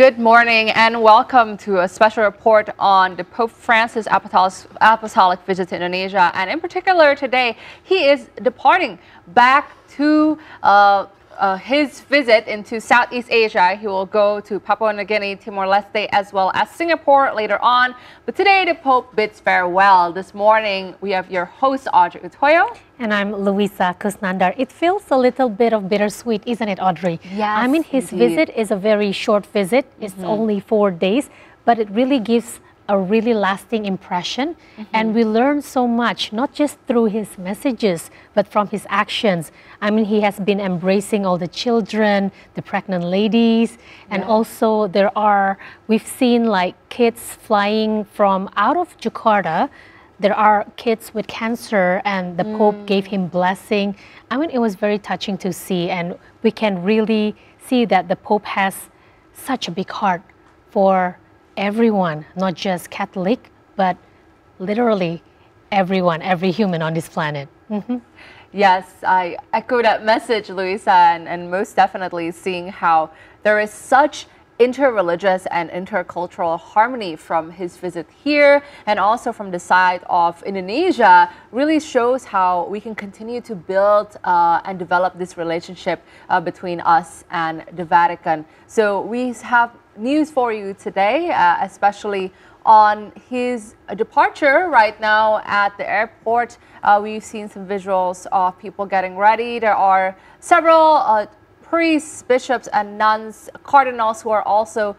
Good morning and welcome to a special report on the Pope Francis apostolic visit to Indonesia. And in particular today, he is departing back to his visit into Southeast Asia. He will go to Papua New Guinea, Timor-Leste, as well as Singapore later on. But today, the Pope bids farewell. This morning, we have your host, Audrey Utoyo. And I'm Luisa Kusnandar. It feels a little bit of bittersweet, isn't it, Audrey? Yes, I mean, his visit is a very short visit. It's only 4 days, but it really gives a really lasting impression. And we learn so much, not just through his messages, but from his actions. I mean, he has been embracing all the children, the pregnant ladies, and also we've seen like kids flying from out of Jakarta. There are kids with cancer, and the Pope gave him blessing. I mean, it was very touching to see, and we can really see that the Pope has such a big heart for everyone, not just Catholic, but literally everyone, every human on this planet. Yes, I echo that message, Luisa, and most definitely seeing how there is such interreligious and intercultural harmony from his visit here and also from the side of Indonesia really shows how we can continue to build and develop this relationship between us and the Vatican. So we have news for you today, especially on his departure right now at the airport. We've seen some visuals of people getting ready. There are several priests, bishops, and nuns, cardinals who are also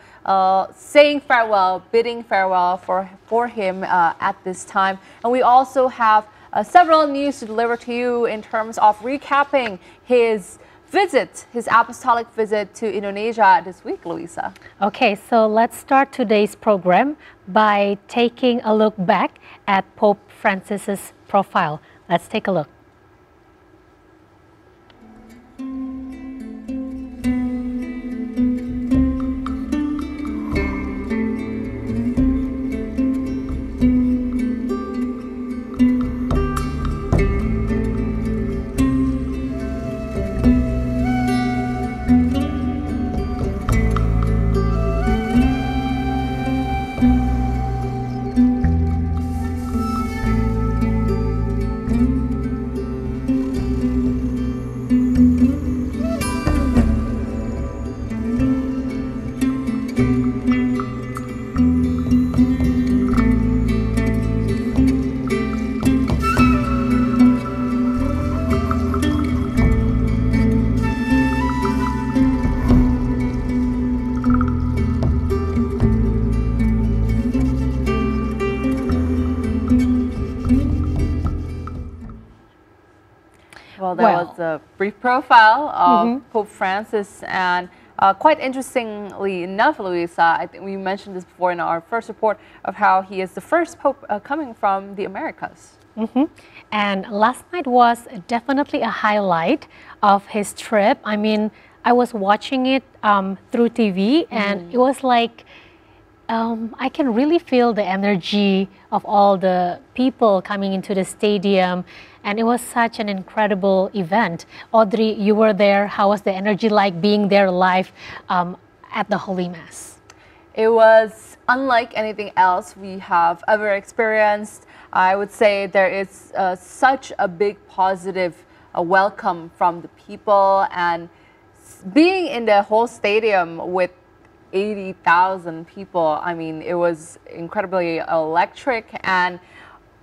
saying farewell, bidding farewell for him at this time. And we also have several news to deliver to you in terms of recapping his visit, his apostolic visit to Indonesia this week, Luisa. Okay, so let's start today's program by taking a look back at Pope Francis's profile. Let's take a look. Well, that was a brief profile of Pope Francis, and quite interestingly enough, Luisa, I think we mentioned this before in our first report of how he is the first Pope coming from the Americas. And last night was definitely a highlight of his trip. I mean, I was watching it through TV, and it was like, I can really feel the energy of all the people coming into the stadium, and it was such an incredible event. Audrey, you were there. How was the energy like being there live at the Holy Mass? It was unlike anything else we have ever experienced. I would say there is such a big positive welcome from the people, and being in the whole stadium with 80,000 people, I mean, it was incredibly electric. And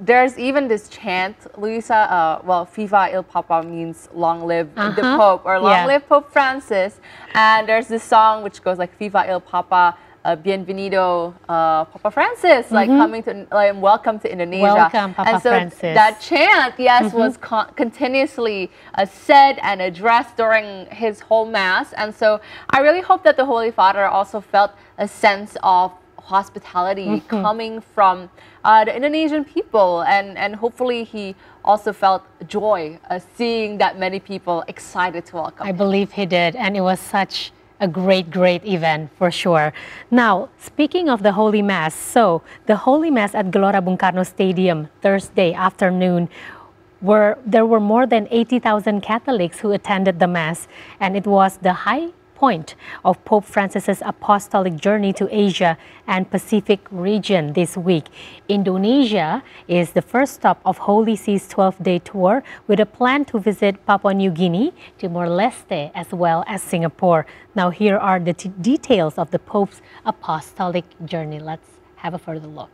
there's even this chant, Luisa, well, Viva il Papa means long live the Pope, or long live Pope Francis. And there's this song which goes like, Viva il Papa, bienvenido, Papa Francis, like coming to, like, welcome to Indonesia. Welcome, Papa and so Francis. That chant, yes, was continuously said and addressed during his whole Mass. And so I really hope that the Holy Father also felt a sense of hospitality coming from the Indonesian people, and hopefully he also felt joy seeing that many people excited to welcome him. I believe he did, and it was such a great event for sure. Now, speaking of the Holy Mass, so the Holy Mass at Gelora Bung Karno Stadium Thursday afternoon, there were more than 80,000 Catholics who attended the Mass, and it was the point of Pope Francis's apostolic journey to Asia and Pacific region this week. Indonesia is the first stop of Holy See's 12-day tour with a plan to visit Papua New Guinea, Timor-Leste, as well as Singapore. Now here are the details of the Pope's apostolic journey. Let's have a further look.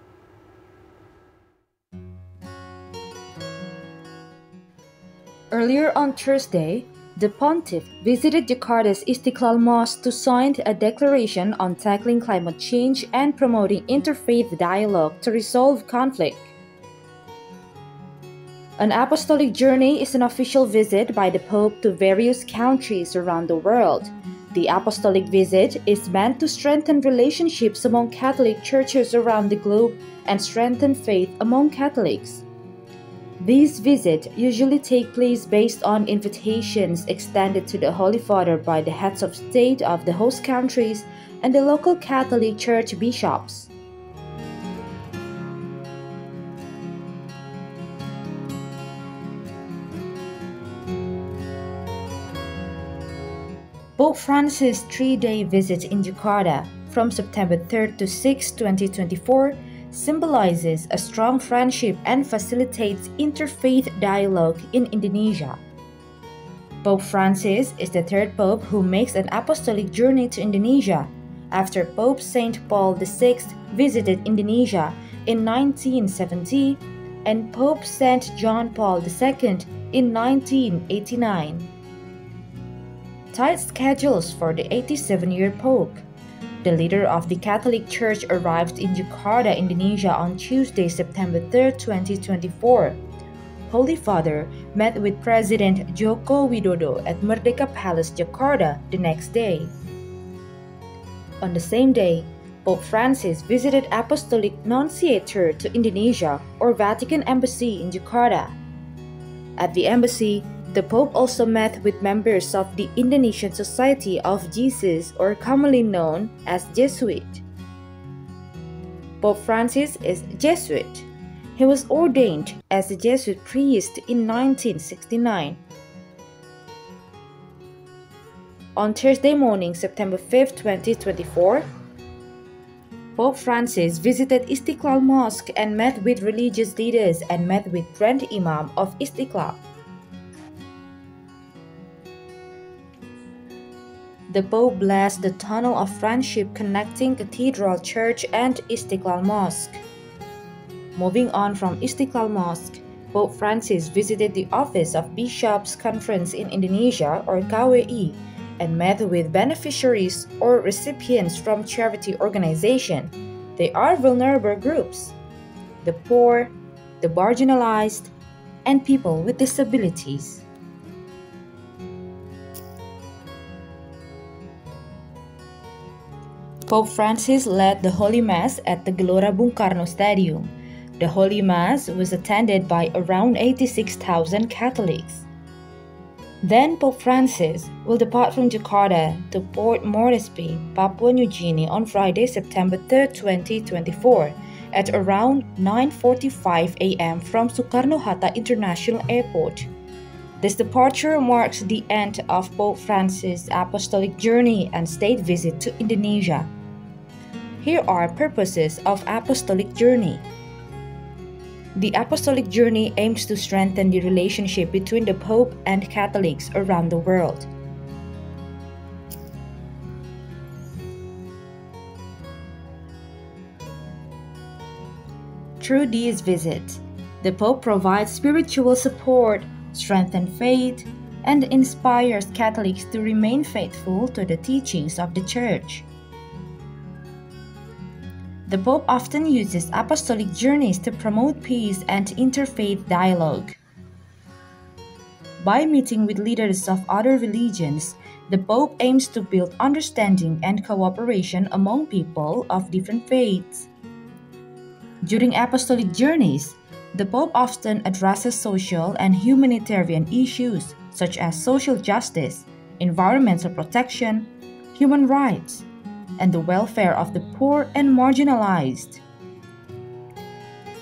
Earlier on Thursday, the Pontiff visited Jakarta's Istiqlal Mosque to sign a declaration on tackling climate change and promoting interfaith dialogue to resolve conflict. An apostolic journey is an official visit by the Pope to various countries around the world. The apostolic visit is meant to strengthen relationships among Catholic churches around the globe and strengthen faith among Catholics. These visits usually take place based on invitations extended to the Holy Father by the heads of state of the host countries and the local Catholic Church bishops. Pope Francis' 3-day visit in Jakarta from September 3rd to 6, 2024 symbolizes a strong friendship and facilitates interfaith dialogue in Indonesia. Pope Francis is the third pope who makes an apostolic journey to Indonesia, after Pope Saint Paul VI visited Indonesia in 1970 and Pope Saint John Paul II in 1989. Tight schedules for the 87-year pope. The leader of the Catholic Church arrived in Jakarta, Indonesia on Tuesday, September 3, 2024. Holy Father met with President Joko Widodo at Merdeka Palace, Jakarta, the next day. On the same day, Pope Francis visited Apostolic Nunciature to Indonesia or Vatican Embassy in Jakarta. At the embassy, the Pope also met with members of the Indonesian Society of Jesus, or commonly known as Jesuit. Pope Francis is Jesuit. He was ordained as a Jesuit priest in 1969. On Thursday morning, September 5, 2024, Pope Francis visited Istiqlal Mosque and met with religious leaders and met with Grand Imam of Istiqlal. The Pope blessed the tunnel of friendship connecting Cathedral Church and Istiqlal Mosque. Moving on from Istiqlal Mosque, Pope Francis visited the Office of Bishops' Conference in Indonesia, or KWI, and met with beneficiaries or recipients from charity organizations. They are vulnerable groups: the poor, the marginalized, and people with disabilities. Pope Francis led the Holy Mass at the Gelora Bung Karno Stadium. The Holy Mass was attended by around 86,000 Catholics. Then Pope Francis will depart from Jakarta to Port Moresby, Papua New Guinea on Friday, September 3, 2024 at around 9:45 a.m. from Soekarno-Hatta International Airport. This departure marks the end of Pope Francis' apostolic journey and state visit to Indonesia. Here are purposes of apostolic journey. The apostolic journey aims to strengthen the relationship between the Pope and Catholics around the world. Through these visits, the Pope provides spiritual support, strengthens faith, and inspires Catholics to remain faithful to the teachings of the Church. The Pope often uses apostolic journeys to promote peace and interfaith dialogue. By meeting with leaders of other religions, the Pope aims to build understanding and cooperation among people of different faiths. During apostolic journeys, the Pope often addresses social and humanitarian issues such as social justice, environmental protection, human rights, and the welfare of the poor and marginalized.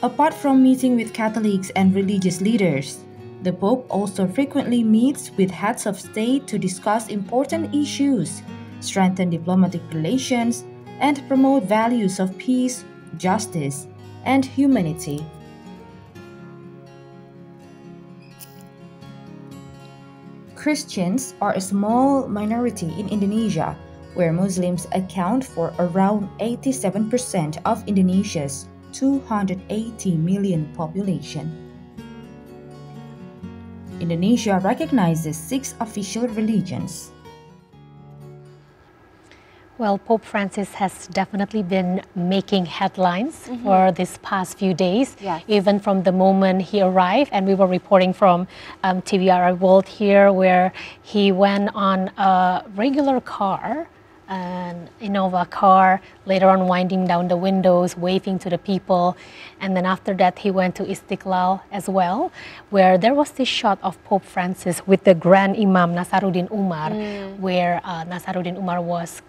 Apart from meeting with Catholics and religious leaders, the Pope also frequently meets with heads of state to discuss important issues strengthen diplomatic relations, and promote values of peace, justice, and humanity. Christians are a small minority in Indonesia, where Muslims account for around 87% of Indonesia's 280 million population. Indonesia recognizes 6 official religions. Well, Pope Francis has definitely been making headlines for this past few days, Yes. even from the moment he arrived. And we were reporting from TVRI World here, where he went on a regular car, an Innova car, later on winding down the windows, waving to the people. And then after that, he went to Istiqlal as well, where there was this shot of Pope Francis with the Grand Imam Nasaruddin Umar, where Nasaruddin Umar was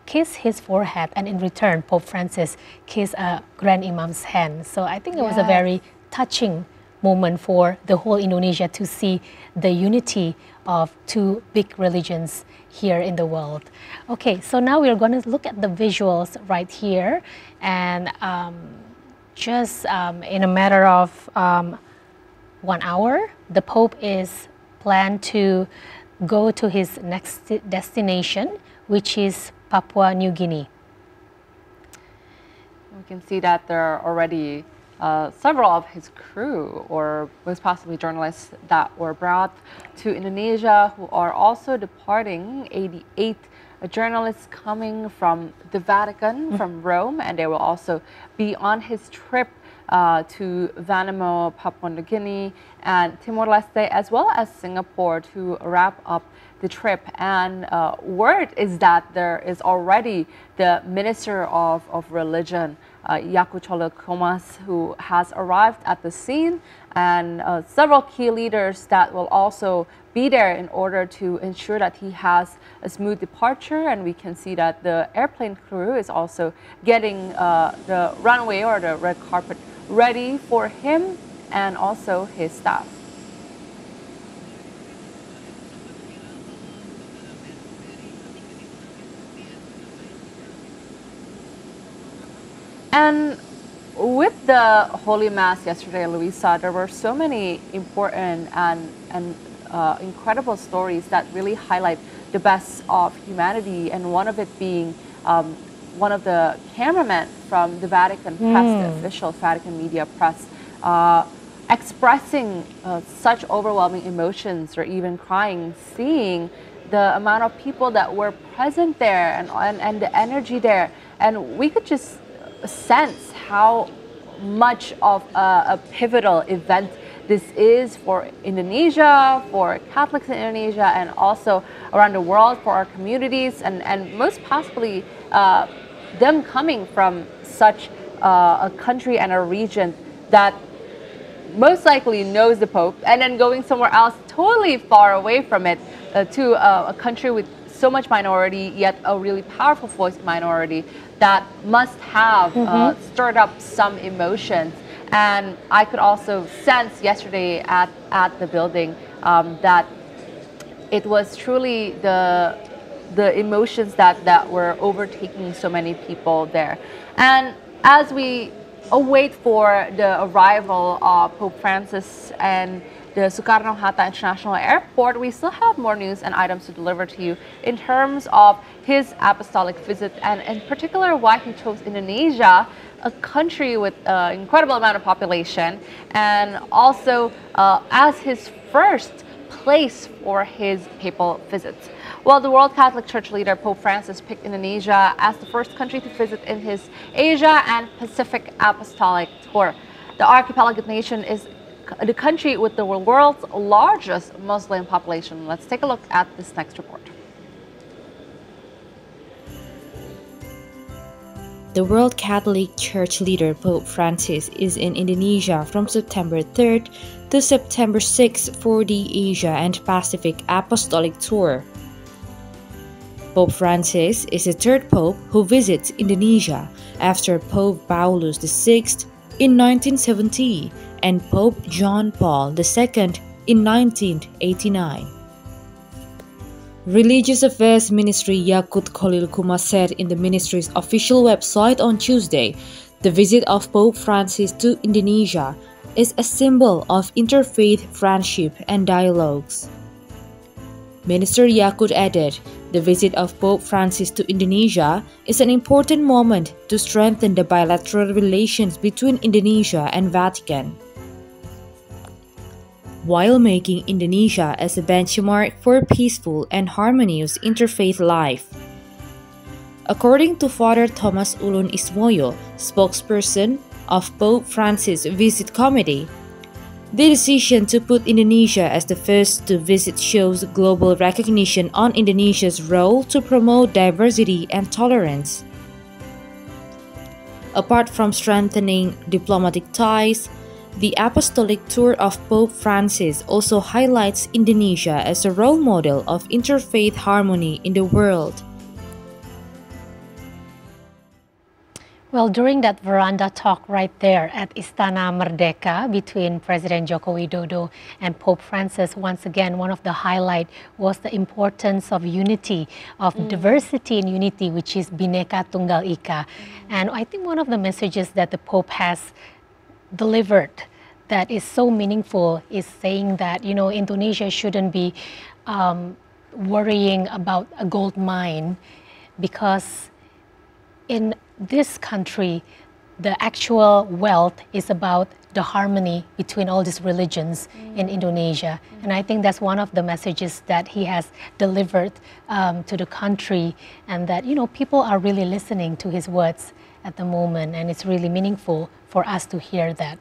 kissed his forehead, and in return, Pope Francis kissed Grand Imam's hand. So I think it was a very touching moment for the whole Indonesia to see the unity of 2 big religions here in the world. Okay, so now we're going to look at the visuals right here, and just in a matter of 1 hour, the Pope is planned to go to his next destination, which is Papua New Guinea. We can see that there are already several of his crew, or most possibly journalists, that were brought to Indonesia, who are also departing. 88 journalists coming from the Vatican, from Rome, and they will also be on his trip to Vanimo, Papua New Guinea, and Timor-Leste, as well as Singapore, to wrap up the trip. And word is that there is already the Minister of Religion, Yaku Cholokomas, who has arrived at the scene, and several key leaders that will also be there in order to ensure that he has a smooth departure. And we can see that the airplane crew is also getting the runway or the red carpet ready for him and also his staff. And with the Holy Mass yesterday, Luisa, there were so many important and incredible stories that really highlight the best of humanity, and one of it being one of the cameramen from the Vatican press, the official Vatican media press, expressing such overwhelming emotions or even crying, seeing the amount of people that were present there and the energy there. And we could just sense how much of a pivotal event this is for Indonesia, for Catholics in Indonesia, and also around the world for our communities, and most possibly them coming from such a country and a region that most likely knows the Pope, and then going somewhere else totally far away from it to a country with so much minority, yet a really powerful voiced minority that must have stirred up some emotions. And I could also sense yesterday at the building that it was truly the emotions that were overtaking so many people there. And as we await for the arrival of Pope Francis and the Soekarno-Hatta International Airport, we still have more news and items to deliver to you in terms of his apostolic visit, and in particular why he chose Indonesia, a country with an incredible amount of population, and also as his first place for his papal visits. Well, the World Catholic Church leader, Pope Francis, picked Indonesia as the first country to visit in his Asia and Pacific Apostolic Tour. The archipelago nation is the country with the world's largest Muslim population. Let's take a look at this next report. The World Catholic Church leader Pope Francis is in Indonesia from September 3rd to September 6th for the Asia and Pacific Apostolic Tour. Pope Francis is the third pope who visits Indonesia after Pope Paulus VI in 1970 and Pope John Paul II in 1989. Religious Affairs Ministry Yakut Khalil Kumar said in the ministry's official website on Tuesday, the visit of Pope Francis to Indonesia is a symbol of interfaith friendship and dialogues. Minister Yakut added, the visit of Pope Francis to Indonesia is an important moment to strengthen the bilateral relations between Indonesia and Vatican, while making Indonesia as a benchmark for peaceful and harmonious interfaith life. According to Father Thomas Ulun Ismoyo, spokesperson of Pope Francis Visit Committee, the decision to put Indonesia as the first to visit shows global recognition on Indonesia's role to promote diversity and tolerance. Apart from strengthening diplomatic ties, the apostolic tour of Pope Francis also highlights Indonesia as a role model of interfaith harmony in the world. Well, during that veranda talk right there at Istana Merdeka between President Joko Widodo and Pope Francis, once again, one of the highlights was the importance of unity, of diversity and unity, which is Bhinneka Tunggal Ika. And I think one of the messages that the Pope has delivered that is so meaningful is saying that, you know, Indonesia shouldn't be worrying about a gold mine, because in this country, the actual wealth is about the harmony between all these religions in Indonesia. And I think that's one of the messages that he has delivered to the country, and that, you know, people are really listening to his words at the moment, and it's really meaningful for us to hear that.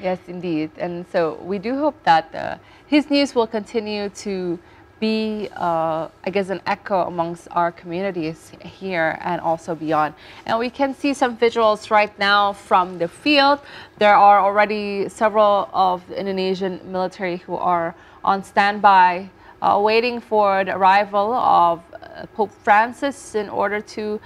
Yes, indeed. And so we do hope that his news will continue to be, I guess, an echo amongst our communities here and also beyond. And we can see some visuals right now from the field. There are already several of the Indonesian military who are on standby, waiting for the arrival of Pope Francis in order to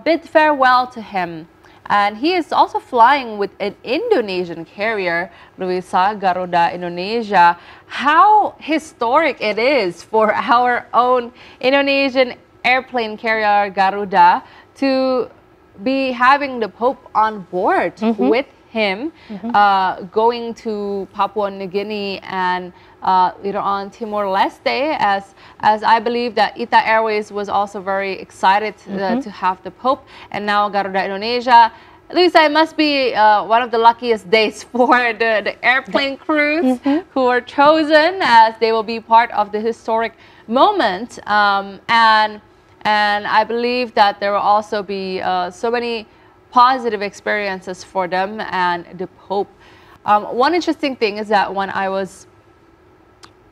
bid farewell to him. And he is also flying with an Indonesian carrier, Luisa, Garuda Indonesia. How historic it is for our own Indonesian airplane carrier, Garuda, to be having the Pope on board with him, going to Papua New Guinea and later on Timor-Leste, as I believe that ITA Airways was also very excited to have the Pope, and now Garuda Indonesia. Luisa, it must be one of the luckiest days for the airplane crews who were chosen, as they will be part of the historic moment. And I believe that there will also be so many positive experiences for them and the Pope. One interesting thing is that when I was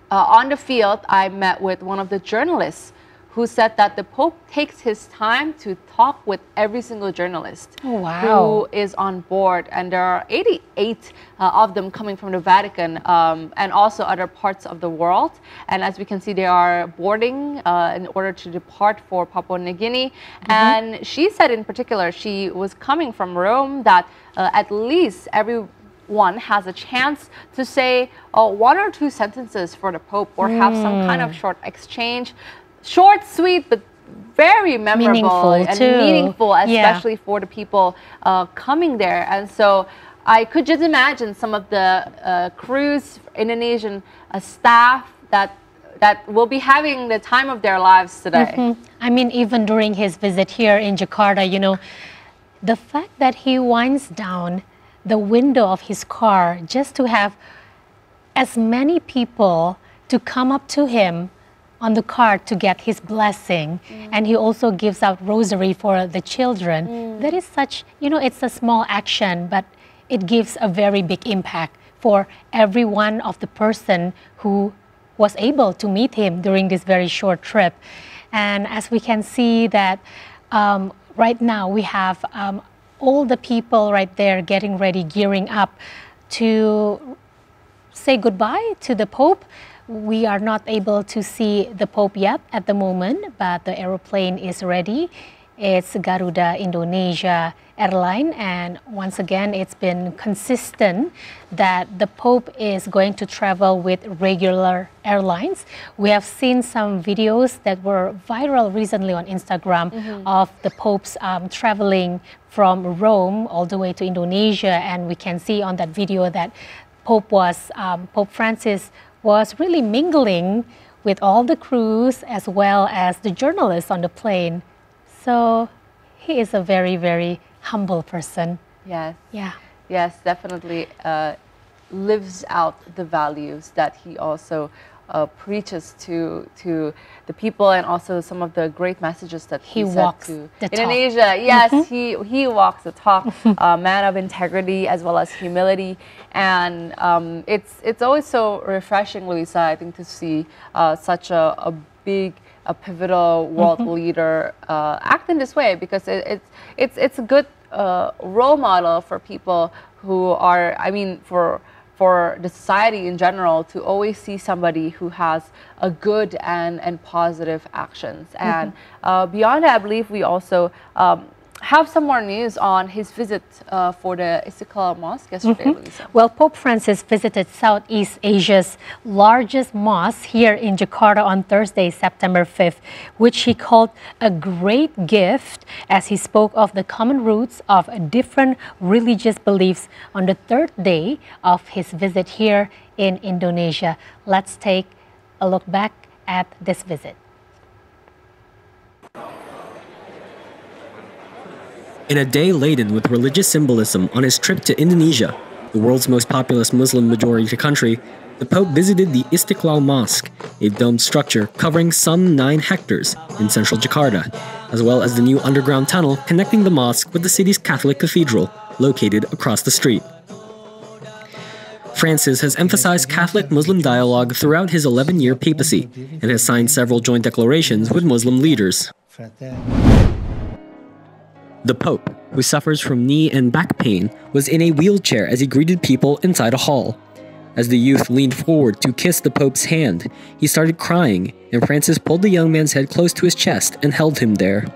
on the field, I met with one of the journalists who said that the Pope takes his time to talk with every single journalist who is on board. And there are 88 of them coming from the Vatican and also other parts of the world. And as we can see, they are boarding in order to depart for Papua New Guinea. And she said in particular, she was coming from Rome, that at least everyone has a chance to say one or two sentences for the Pope, or have some kind of short exchange. Short, sweet, but very memorable and meaningful, especially for the people coming there. And so I could just imagine some of the cruise Indonesian staff that will be having the time of their lives today. I mean, even during his visit here in Jakarta, you know, the fact that he winds down the window of his car just to have as many people to come up to him on the car to get his blessing, and he also gives out rosary for the children. That is such, you know, it's a small action, but it gives a very big impact for every one of the person who was able to meet him during this very short trip. And as we can see that right now we have all the people right there getting ready, gearing up to say goodbye to the Pope. We are not able to see the Pope yet at the moment, but the aeroplane is ready. It's Garuda Indonesia airline, and once again it's been consistent that the Pope is going to travel with regular airlines. We have seen some videos that were viral recently on Instagram of the Pope's traveling from Rome all the way to Indonesia, and we can see on that video that Pope Francis was really mingling with all the crews as well as the journalists on the plane. So he is a very, very humble person. Yes. Yeah. Yes, definitely lives out the values that he also preaches to the people, and also some of the great messages that he said walks to the talk. Indonesia. Yes, he walks the talk, man of integrity as well as humility, and it's always so refreshing, Luisa, I think, to see such a pivotal world leader act in this way, because it's a good role model for people who are, I mean, for the society in general, to always see somebody who has a good and positive actions. And beyond that, I believe we also have some more news on his visit for the Istiqlal Mosque yesterday, Luisa. Well, Pope Francis visited Southeast Asia's largest mosque here in Jakarta on Thursday, September 5th, which he called a great gift, as he spoke of the common roots of different religious beliefs on the third day of his visit here in Indonesia. Let's take a look back at this visit. In a day laden with religious symbolism on his trip to Indonesia, the world's most populous Muslim-majority country, the Pope visited the Istiqlal Mosque, a domed structure covering some 9 hectares in central Jakarta, as well as the new underground tunnel connecting the mosque with the city's Catholic cathedral, located across the street. Francis has emphasized Catholic-Muslim dialogue throughout his 11-year papacy and has signed several joint declarations with Muslim leaders. The Pope, who suffers from knee and back pain, was in a wheelchair as he greeted people inside a hall. As the youth leaned forward to kiss the Pope's hand, he started crying, and Francis pulled the young man's head close to his chest and held him there.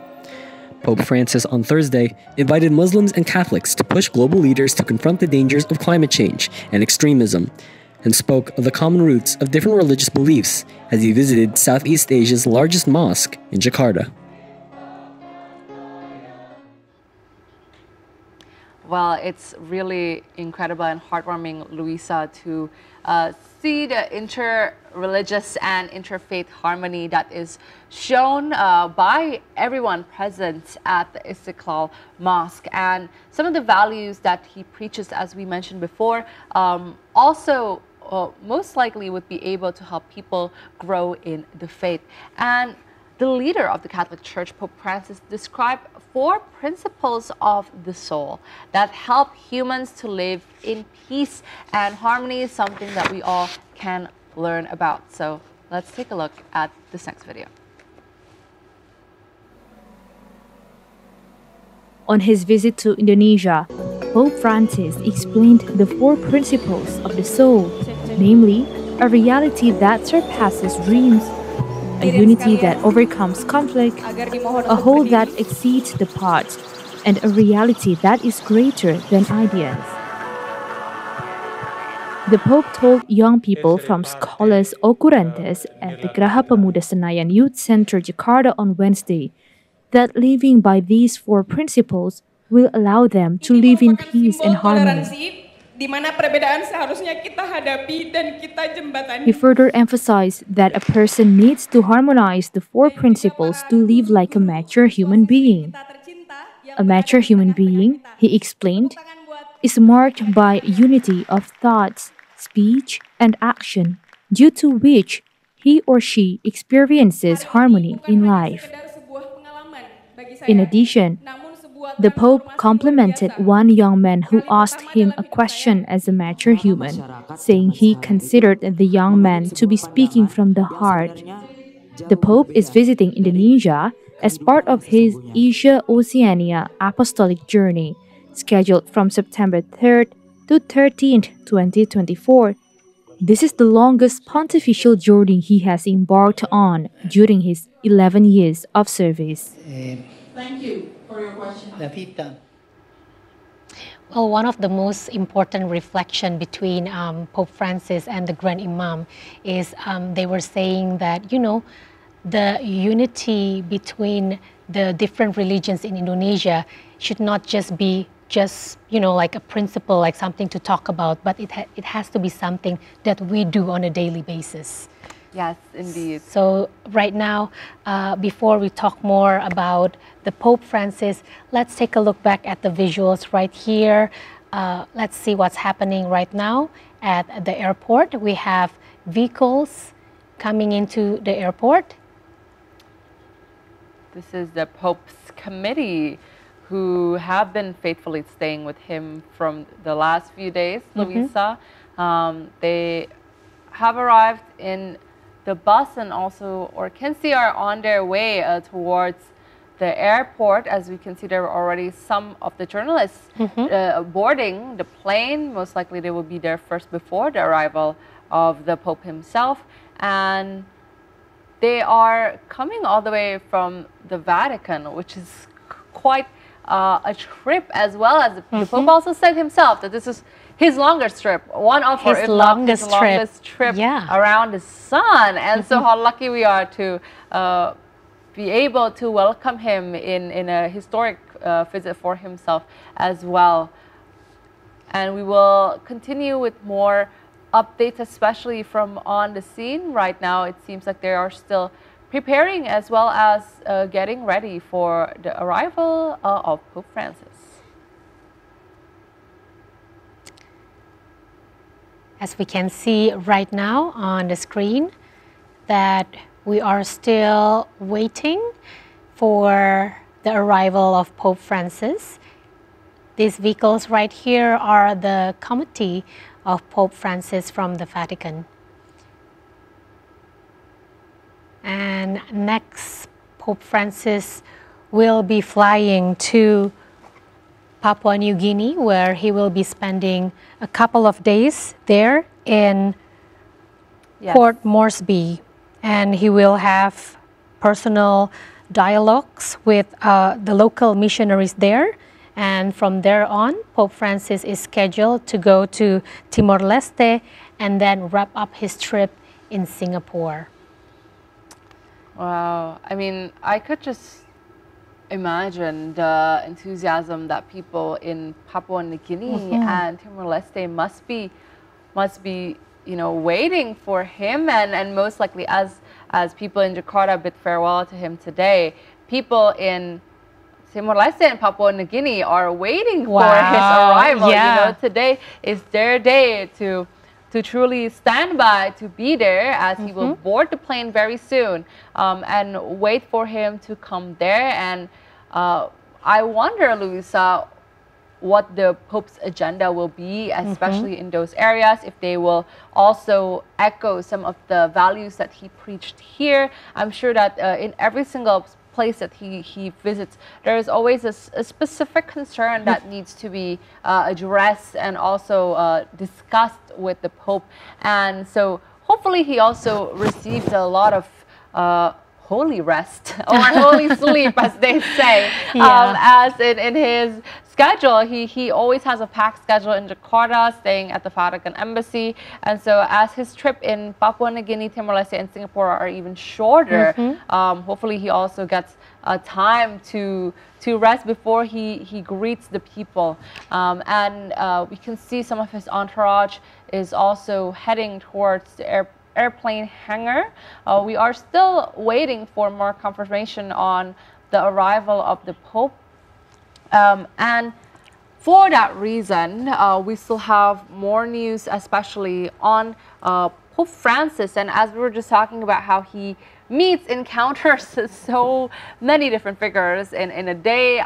Pope Francis on Thursday invited Muslims and Catholics to push global leaders to confront the dangers of climate change and extremism, and spoke of the common roots of different religious beliefs as he visited Southeast Asia's largest mosque in Jakarta. Well, it's really incredible and heartwarming, Luisa, to see the inter-religious and interfaith harmony that is shown by everyone present at the Istiqlal Mosque. And some of the values that he preaches, as we mentioned before, also most likely would be able to help people grow in the faith. And the leader of the Catholic Church, Pope Francis, described 4 principles of the soul that help humans to live in peace and harmony, is something that we all can learn about. So let's take a look at this next video. On his visit to Indonesia, Pope Francis explained the 4 principles of the soul, namely, a reality that surpasses dreams, a unity that overcomes conflict, a whole that exceeds the parts, and a reality that is greater than ideas. The Pope told young people from Scholas Occurrentes at the Geraha Pemuda Senayan Youth Center Jakarta on Wednesday that living by these 4 principles will allow them to live in peace and harmony. He further emphasized that a person needs to harmonize the 4 principles to live like a mature human being. A mature human being, he explained, is marked by unity of thoughts, speech, and action, due to which he or she experiences harmony in life. In addition, the Pope complimented one young man who asked him a question as a mature human, saying he considered the young man to be speaking from the heart. The Pope is visiting Indonesia as part of his Asia-Oceania Apostolic Journey, scheduled from September 3rd to 13th, 2024. This is the longest pontifical journey he has embarked on during his 11 years of service. Thank you for your question. Nafita. Well, one of the most important reflection between Pope Francis and the Grand Imam is they were saying that, you know, the unity between the different religions in Indonesia should not just be you know, like a principle, like something to talk about, but it has to be something that we do on a daily basis. Yes, indeed. So right now, before we talk more about the Pope Francis, let's take a look back at the visuals right here. Let's see what's happening right now at the airport. We have vehicles coming into the airport. This is the Pope's committee who have been faithfully staying with him from the last few days, Louisa. They have arrived in the bus and also, or can see, are on their way towards the airport. As we can see, there are already some of the journalists boarding the plane. Most likely they will be there first before the arrival of the Pope himself. And they are coming all the way from the Vatican, which is quite a trip, as well as the Pope also said himself that this is his longest trip, one of His longest trip Yeah. around the sun. And so how lucky we are to be able to welcome him in a historic visit for himself as well. And we will continue with more updates, especially from on the scene. Right now, it seems like they are still preparing as well as getting ready for the arrival of Pope Francis. As we can see right now on the screen, that we are still waiting for the arrival of Pope Francis. These vehicles right here are the committee of Pope Francis from the Vatican. And next, Pope Francis will be flying to Papua New Guinea, where he will be spending a couple of days there in Port Moresby. And he will have personal dialogues with the local missionaries there. And from there on, Pope Francis is scheduled to go to Timor-Leste and then wrap up his trip in Singapore. Wow. I mean, I could just imagine the enthusiasm that people in Papua New Guinea and Timor-Leste must be, you know, waiting for him, and most likely as people in Jakarta bid farewell to him today, people in Timor-Leste and Papua New Guinea are waiting for his arrival. Yeah. You know, today is their day to truly stand by, to be there, as he will board the plane very soon, and wait for him to come there. And I wonder, Louisa, what the Pope's agenda will be, especially in those areas, if they will also echo some of the values that he preached here. I'm sure that in every single place that he visits, there is always a specific concern that needs to be addressed and also discussed with the Pope. And so hopefully he also receives a lot of holy rest or holy sleep, as they say. As in his schedule, he always has a packed schedule in Jakarta, staying at the Vatican Embassy. And so as his trip in Papua New Guinea, Timor-Leste, and Singapore are even shorter, hopefully he also gets time to rest before he greets the people. And we can see some of his entourage is also heading towards the airplane hangar. We are still waiting for more confirmation on the arrival of the Pope. And for that reason, we still have more news, especially on Pope Francis. And as we were just talking about how he encounters so many different figures in a day,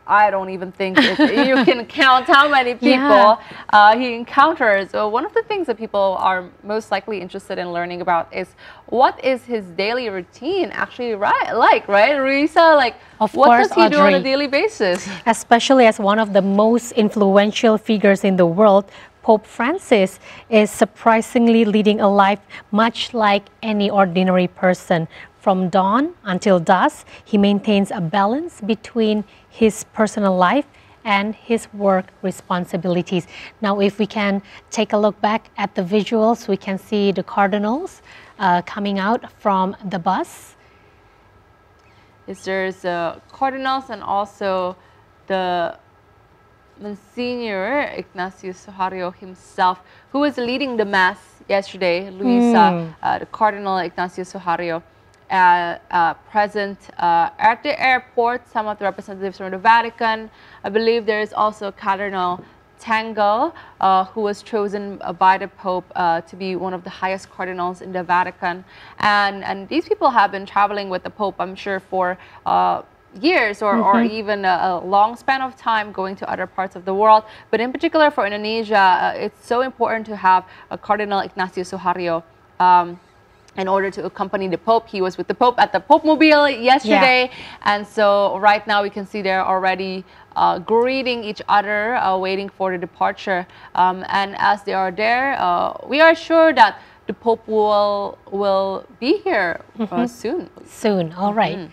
I don't even think you can count how many people he encounters. So one of the things that people are most likely interested in learning about is what is his daily routine actually like, right, Risa? Like, what does he do on a daily basis? Especially as one of the most influential figures in the world, Pope Francis is surprisingly leading a life much like any ordinary person. from dawn until dusk. He maintains a balance between his personal life and his work responsibilities. Now, if we can take a look back at the visuals, we can see the cardinals coming out from the bus. Yes, there's cardinals and also the Monsignor Ignacio Suhario himself, who was leading the mass yesterday. Luisa, the Cardinal Ignacio Suhario, present at the airport. Some of the representatives from the Vatican. I believe there is also Cardinal Tango, who was chosen by the Pope to be one of the highest cardinals in the Vatican. And these people have been traveling with the Pope, I'm sure, for years or even a long span of time, going to other parts of the world. But in particular for Indonesia, it's so important to have a Cardinal Ignacio Suhario in order to accompany the Pope. He was with the Pope at the Pope Mobile yesterday. And so right now we can see they're already greeting each other, waiting for the departure. And as they are there, we are sure that the Pope will be here soon. Soon, all right.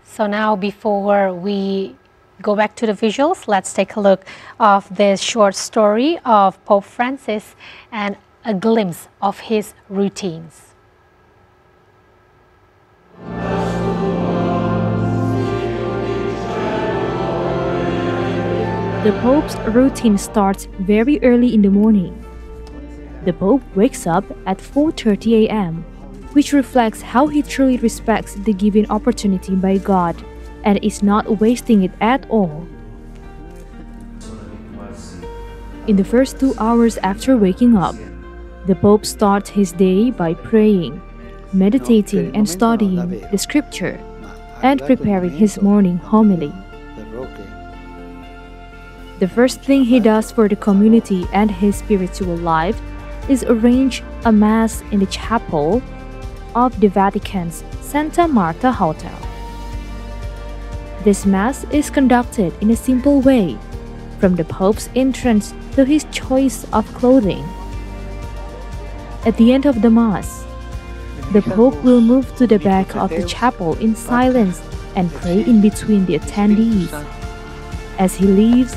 So now, before we go back to the visuals, let's take a look of this short story of Pope Francis and a glimpse of his routines. The Pope's routine starts very early in the morning. The Pope wakes up at 4:30 a.m., which reflects how he truly respects the given opportunity by God and is not wasting it at all. In the first 2 hours after waking up, the Pope starts his day by praying, meditating and studying the scripture, and preparing his morning homily. The first thing he does for the community and his spiritual life is arrange a mass in the chapel of the Vatican's Santa Marta Hotel. This mass is conducted in a simple way, from the Pope's entrance to his choice of clothing. At the end of the mass, the Pope will move to the back of the chapel in silence and pray in between the attendees. As he leaves,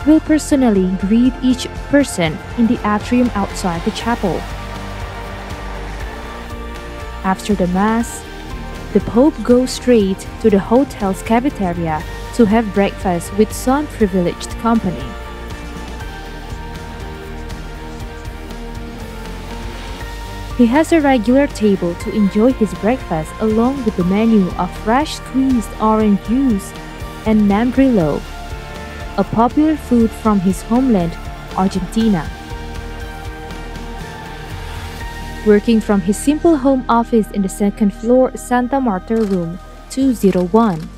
he will personally greet each person in the atrium outside the chapel. After the Mass, the Pope goes straight to the hotel's cafeteria to have breakfast with some privileged company. He has a regular table to enjoy his breakfast along with the menu of fresh squeezed orange juice and membrillo, a popular food from his homeland, Argentina. Working from his simple home office in the second floor Santa Marta room 201,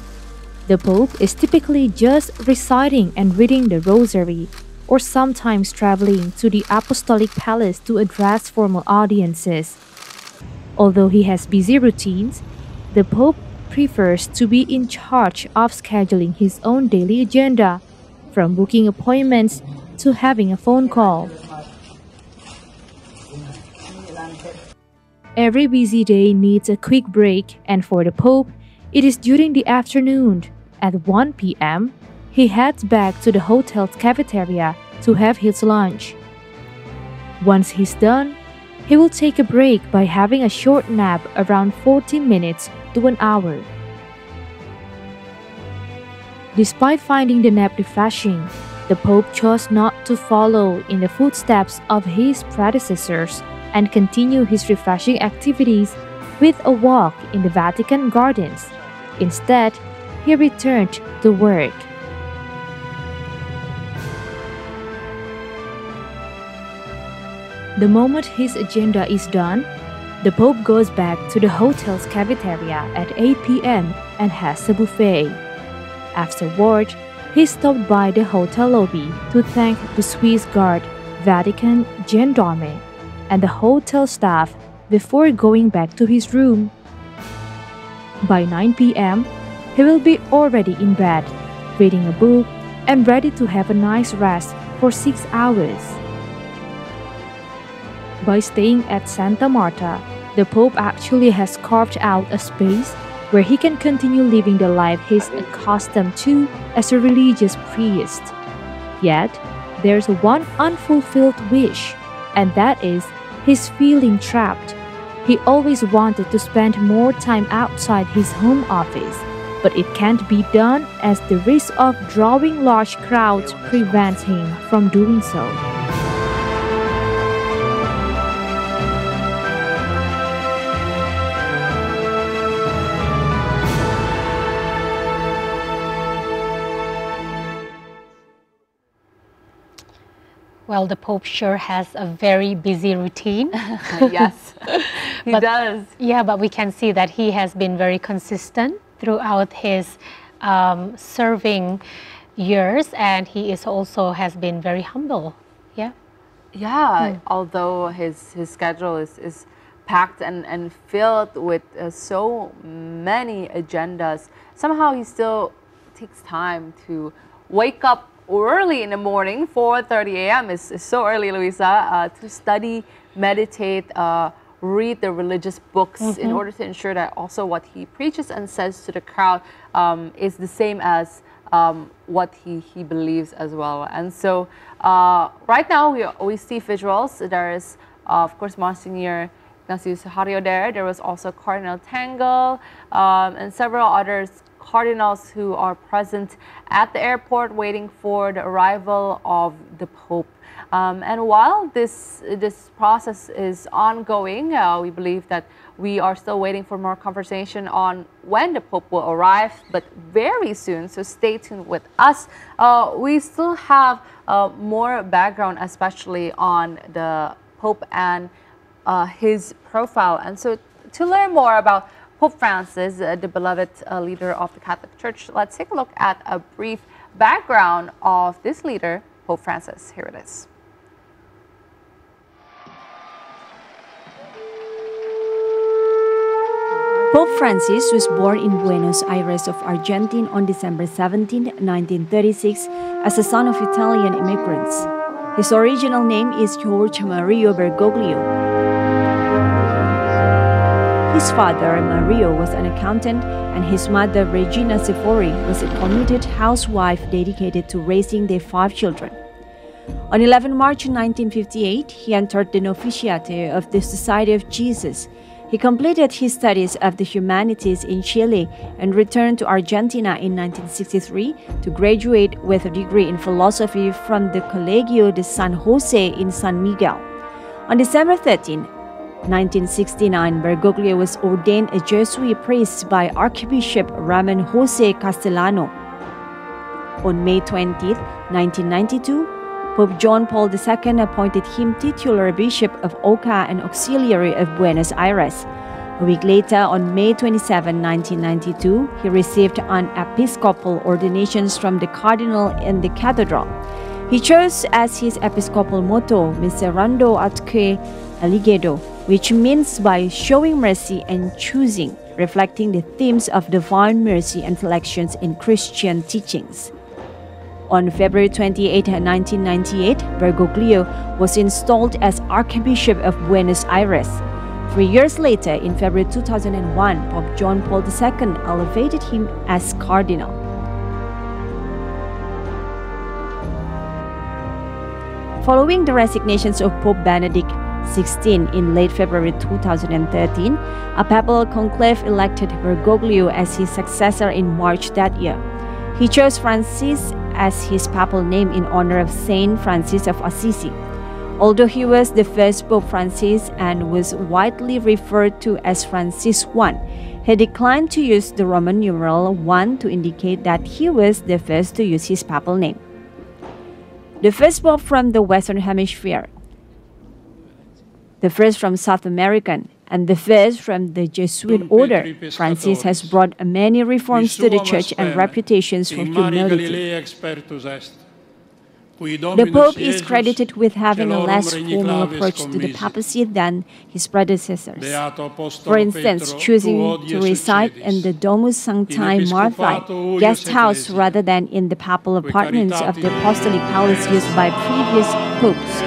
the Pope is typically just reciting and reading the Rosary, or sometimes traveling to the Apostolic Palace to address formal audiences. Although he has busy routines, the Pope prefers to be in charge of scheduling his own daily agenda, from booking appointments to having a phone call. Every busy day needs a quick break, and for the Pope, it is during the afternoon. At 1 p.m., he heads back to the hotel's cafeteria to have his lunch. Once he's done, he will take a break by having a short nap around 40 minutes to an hour. Despite finding the nap refreshing, the Pope chose not to follow in the footsteps of his predecessors and continue his refreshing activities with a walk in the Vatican gardens. Instead, he returned to work. The moment his agenda is done, the Pope goes back to the hotel's cafeteria at 8 p.m. and has a buffet. Afterward, he stopped by the hotel lobby to thank the Swiss Guard, Vatican Gendarme, and the hotel staff before going back to his room. By 9 p.m., he will be already in bed, reading a book, and ready to have a nice rest for 6 hours. By staying at Santa Marta, the the Pope actually has carved out a space where he can continue living the life he's accustomed to as a religious priest. Yet, there's one unfulfilled wish, and that is he's feeling trapped. He always wanted to spend more time outside his home office, but it can't be done as the risk of drawing large crowds prevents him from doing so. Well, the Pope sure has a very busy routine. Yes, he does. Yeah, but we can see that he has been very consistent throughout his serving years, and he is also has been very humble. Yeah. Yeah, although his schedule is packed and filled with so many agendas, somehow he still takes time to wake up early in the morning. 4:30 a.m. is so early, Luisa, to study, meditate, read the religious books in order to ensure that also what he preaches and says to the crowd is the same as what he believes as well. And so right now we see visuals. There is, of course, Monsignor Ignatius Hario there. There was also Cardinal Tangle and several others cardinals who are present at the airport waiting for the arrival of the Pope. And while this process is ongoing, we believe that we are still waiting for more conversation on when the Pope will arrive, but very soon, so stay tuned with us. We still have more background, especially on the Pope and his profile. And so to learn more about Pope Francis, the beloved leader of the Catholic Church, let's take a look at a brief background of this leader, Pope Francis. Here it is. Pope Francis was born in Buenos Aires of Argentina on December 17, 1936, as a son of Italian immigrants. His original name is Jorge Mario Bergoglio. His father, Mario, was an accountant, and his mother, Regina Sefori, was a committed housewife dedicated to raising their 5 children. On 11 March 1958, he entered the novitiate of the Society of Jesus. He completed his studies of the humanities in Chile and returned to Argentina in 1963 to graduate with a degree in philosophy from the Colegio de San Jose in San Miguel. On December 13, 1969, Bergoglio was ordained a Jesuit priest by Archbishop Ramon Jose Castellano. On May 20, 1992, Pope John Paul II appointed him titular bishop of Oca and auxiliary of Buenos Aires. A week later, on May 27, 1992, he received an episcopal ordination from the cardinal in the cathedral. He chose as his episcopal motto, Miserando atque eligedo, which means by showing mercy and choosing, reflecting the themes of divine mercy and selections in Christian teachings. On February 28, 1998, Bergoglio was installed as Archbishop of Buenos Aires. 3 years later, in February 2001, Pope John Paul II elevated him as cardinal. Following the resignations of Pope Benedict XVI in late February 2013, a papal conclave elected Bergoglio as his successor in March that year. He chose Francis as his papal name in honor of Saint Francis of Assisi. Although he was the first Pope Francis and was widely referred to as Francis I, he declined to use the Roman numeral 1 to indicate that he was the first to use his papal name. The first Pope from the Western Hemisphere, the first from South American, and the first from the Jesuit order, Francis has brought many reforms to the Church and reputations for humility. The Pope is credited with having a less formal approach to the papacy than his predecessors. For instance, choosing to reside in the Domus Sancti Marthae guest house rather than in the papal apartments of the apostolic palace used by previous popes.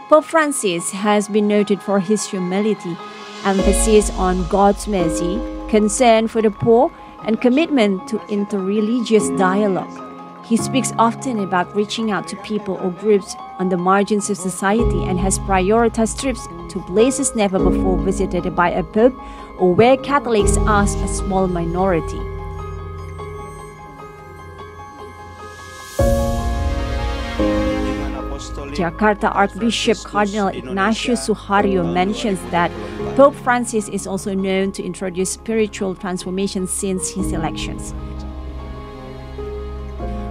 Pope Francis has been noted for his humility, emphasis on God's mercy, concern for the poor, and commitment to interreligious dialogue. He speaks often about reaching out to people or groups on the margins of society and has prioritized trips to places never before visited by a pope or where Catholics are a small minority. Jakarta Archbishop Cardinal Ignatius Suharyo mentions that Pope Francis is also known to introduce spiritual transformation since his elections.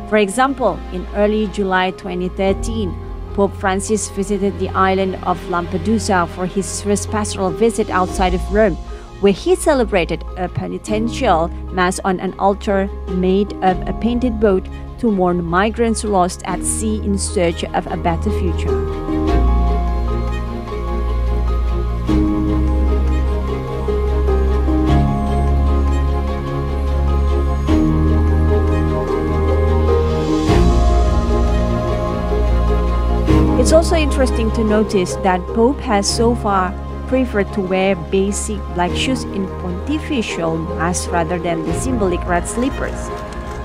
For example, in early July 2013, Pope Francis visited the island of Lampedusa for his first pastoral visit outside of Rome, where he celebrated a penitential mass on an altar made of a painted boat to mourn migrants lost at sea in search of a better future. It's also interesting to notice that Pope has so far preferred to wear basic black shoes in pontifical mass rather than the symbolic red slippers.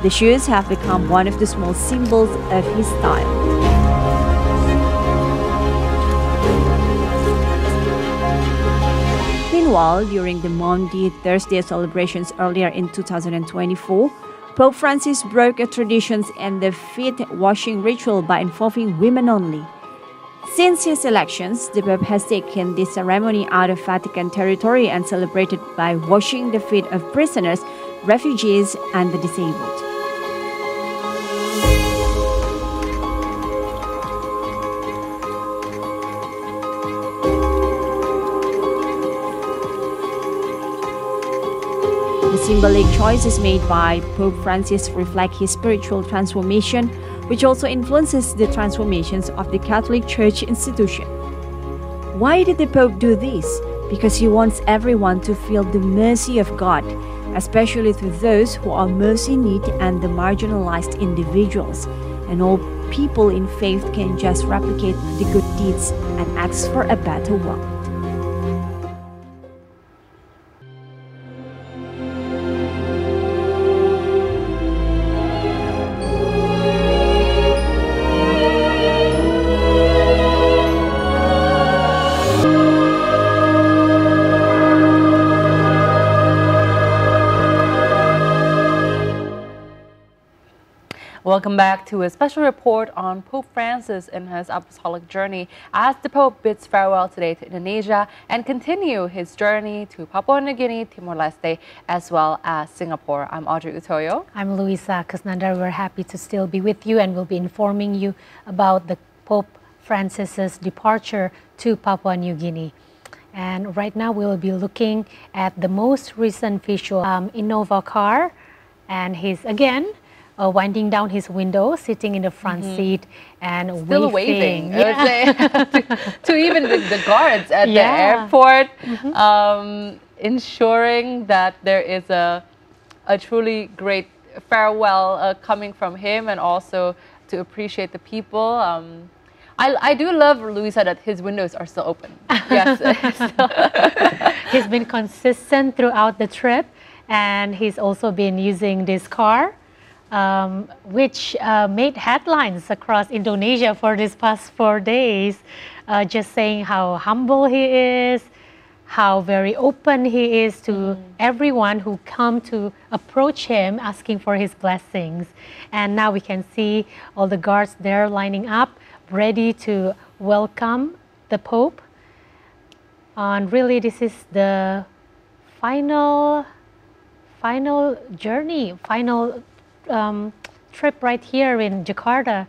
The shoes have become one of the small symbols of his style. Meanwhile, during the Maundy Thursday celebrations earlier in 2024, Pope Francis broke a tradition and the feet washing ritual by involving women only. Since his elections, the Pope has taken this ceremony out of Vatican territory and celebrated by washing the feet of prisoners, refugees, and the disabled. The symbolic choices made by Pope Francis reflect his spiritual transformation, which also influences the transformations of the Catholic Church institution. Why did the Pope do this? Because he wants everyone to feel the mercy of God, especially to those who are most in need and the marginalized individuals. And all people in faith can just replicate the good deeds and ask for a better world. Welcome back to a special report on Pope Francis and his apostolic journey as the Pope bids farewell today to Indonesia and continue his journey to Papua New Guinea, Timor-Leste, as well as Singapore. I'm Audrey Utoyo. I'm Luisa Kusnandar. We're happy to still be with you and we'll be informing you about the Pope Francis's departure to Papua New Guinea. And right now we'll be looking at the most recent visual Innova car, and he's again winding down his window, sitting in the front seat and still waving. Yeah. I would say, to even the guards at the airport, ensuring that there is a truly great farewell coming from him, and also to appreciate the people. I do love, Luisa, that his windows are still open. Yes. He's been consistent throughout the trip, and he's also been using this car, which made headlines across Indonesia for these past 4 days, just saying how humble he is, how very open he is to everyone who come to approach him asking for his blessings. And now we can see all the guards there lining up, ready to welcome the Pope. And really, this is the final journey, final trip right here in Jakarta.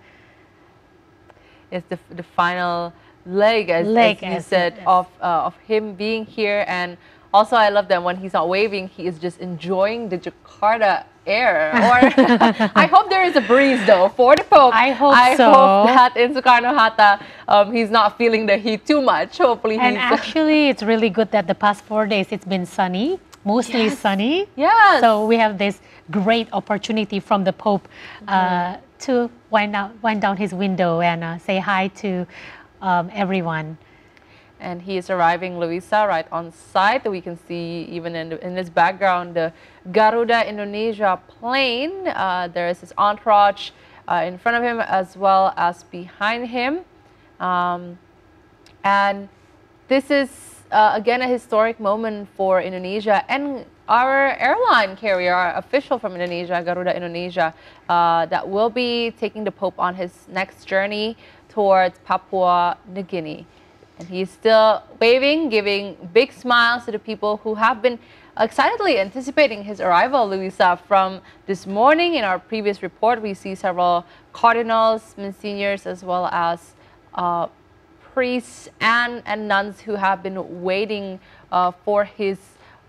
It's the final leg, as you said, of him being here. And also, I love that when he's not waving, he is just enjoying the Jakarta air. Or I hope there is a breeze though for the Pope. I hope that in Soekarno-Hatta he's not feeling the heat too much. Hopefully, and actually, it's really good that the past 4 days it's been sunny. Mostly sunny. Yes. So we have this great opportunity from the Pope to wind down his window and say hi to everyone. And he is arriving, Luisa, right on site. We can see even in his background the Garuda Indonesia plane. There is his entourage in front of him as well as behind him. And this is again a historic moment for Indonesia and our airline carrier, our official from Indonesia, Garuda Indonesia, that will be taking the Pope on his next journey towards Papua New Guinea. And he's still waving, giving big smiles to the people who have been excitedly anticipating his arrival, Luisa. From this morning in our previous report, we see several cardinals, monsignors, as well as priests and nuns who have been waiting for his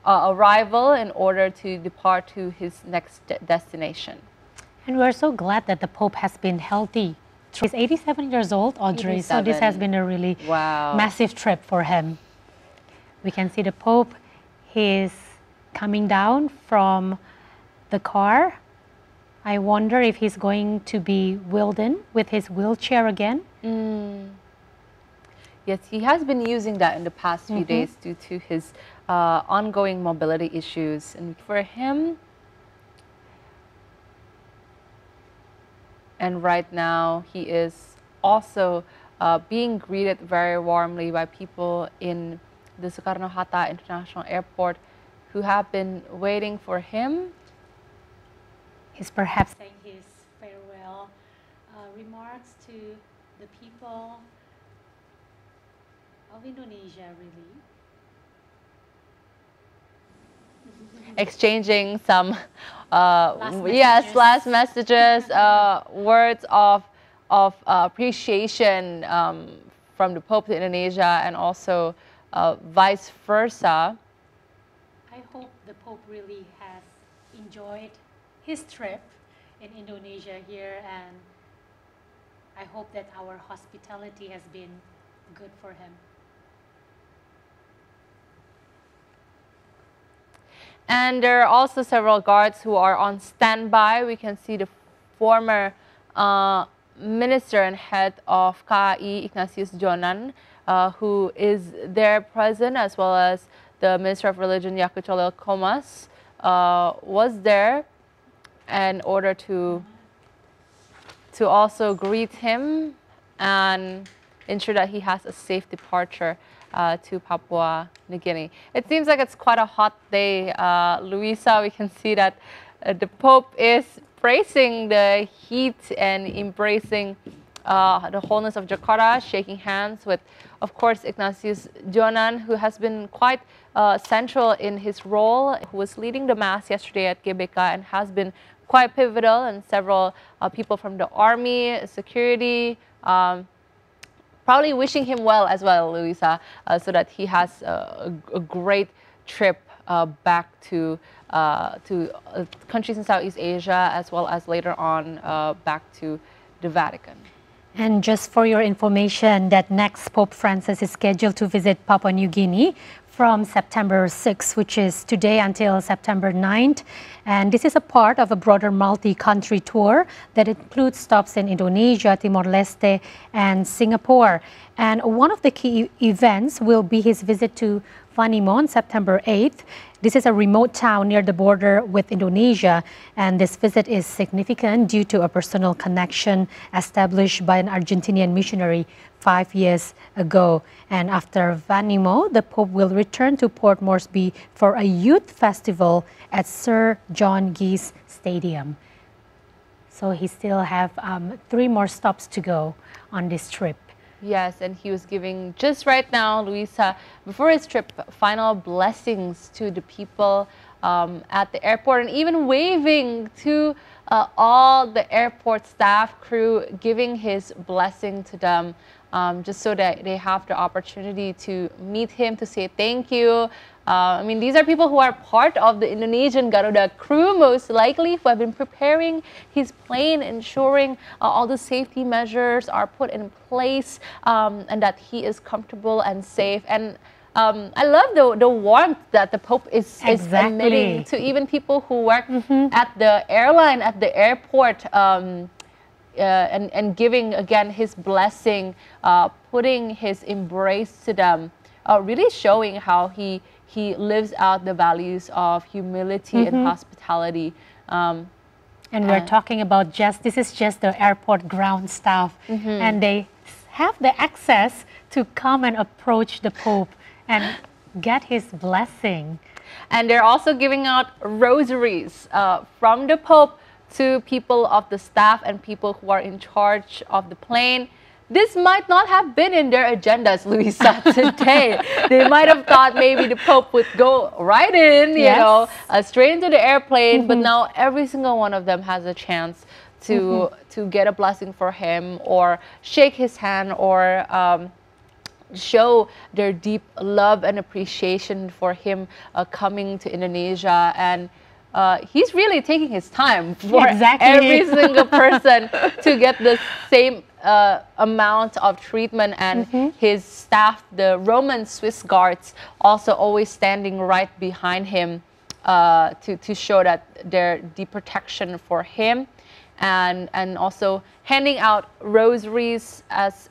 arrival in order to depart to his next destination. And we're so glad that the Pope has been healthy. He's 87 years old, Audrey, 87. so this has been a really massive trip for him. We can see the Pope. He's coming down from the car. I wonder if he's going to be wheeled in with his wheelchair again. Yes, he has been using that in the past few days due to his ongoing mobility issues. And for him, and right now, he is also being greeted very warmly by people in the Soekarno-Hatta International Airport who have been waiting for him. He's perhaps saying his farewell remarks to the people of Indonesia, really. Exchanging some last messages, words of appreciation from the Pope to Indonesia, and also vice versa. I hope the Pope really has enjoyed his trip in Indonesia here, and I hope that our hospitality has been good for him. And there are also several guards who are on standby. We can see the former minister and head of KAI, Ignatius Jonan, who is there present, as well as the Minister of Religion, Yaku Cholil Komas, was there in order to also greet him and ensure that he has a safe departure to Papua New Guinea. It seems like it's quite a hot day, Luisa. We can see that the Pope is praising the heat and embracing the wholeness of Jakarta, shaking hands with, of course, Ignatius Jonan, who has been quite central in his role, who was leading the Mass yesterday at GBK and has been quite pivotal, and several people from the army, security, probably wishing him well as well, Luisa, so that he has a great trip back to countries in Southeast Asia, as well as later on back to the Vatican. And just for your information, that next Pope Francis is scheduled to visit Papua New Guinea from September 6th, which is today, until September 9th. And this is a part of a broader multi-country tour that includes stops in Indonesia, Timor-Leste, and Singapore. And one of the key events will be his visit to Vanimo on September 8th. This is a remote town near the border with Indonesia, and this visit is significant due to a personal connection established by an Argentinian missionary 5 years ago. And after Vanimo, the Pope will return to Port Moresby for a youth festival at Sir John Geese Stadium. So he still have 3 more stops to go on this trip. Yes, and he was giving just right now, Luisa, before his trip, final blessings to the people at the airport, and even waving to all the airport staff, crew, giving his blessing to them, just so that they have the opportunity to meet him, to say thank you. I mean, these are people who are part of the Indonesian Garuda crew, most likely, who have been preparing his plane, ensuring all the safety measures are put in place, and that he is comfortable and safe. And I love the warmth that the Pope is emitting to even people who work at the airline, at the airport. and giving again his blessing, putting his embrace to them, really showing how he lives out the values of humility and hospitality. And we're talking about this is just the airport ground staff, and they have the access to come and approach the Pope and get his blessing. And they're also giving out rosaries from the Pope to people of the staff and people who are in charge of the plane. This might not have been in their agendas, Luisa, today. They might have thought maybe the Pope would go right in, you know, straight into the airplane. But now every single one of them has a chance to get a blessing for him, or shake his hand, or show their deep love and appreciation for him coming to Indonesia. And he's really taking his time for every single person to get the same amount of treatment, and his staff, the Roman Swiss guards, also always standing right behind him to show that their deep protection for him, and also handing out rosaries as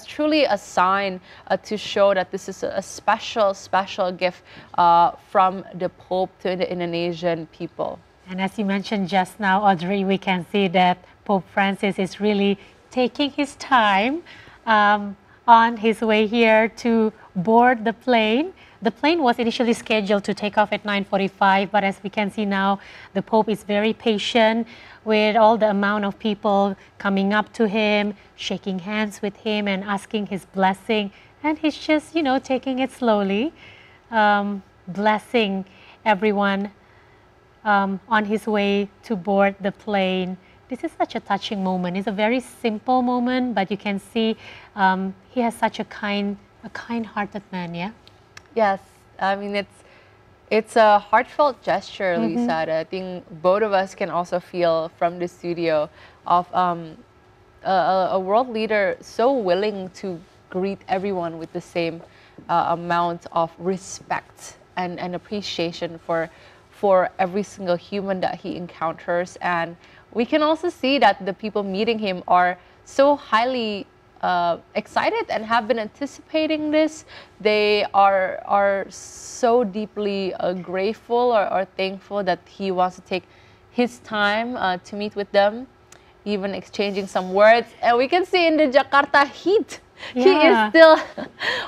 truly a sign to show that this is a special gift from the Pope to the Indonesian people. And as you mentioned just now, Audrey, we can see that Pope Francis is really taking his time on his way here to board the plane. The plane was initially scheduled to take off at 9:45, but as we can see now, the Pope is very patient with all the amount of people coming up to him, shaking hands with him and asking his blessing. And he's just, you know, taking it slowly, blessing everyone on his way to board the plane. This is such a touching moment. It's a very simple moment, but you can see he has such a kind-hearted man, yeah? Yes, I mean, it's a heartfelt gesture, Luisa. I think both of us can also feel from the studio of a world leader so willing to greet everyone with the same amount of respect and appreciation for every single human that he encounters. And we can also see that the people meeting him are so highly excited and have been anticipating this. They are so deeply grateful or thankful that he wants to take his time to meet with them, even exchanging some words. And we can see in the Jakarta heat, he is still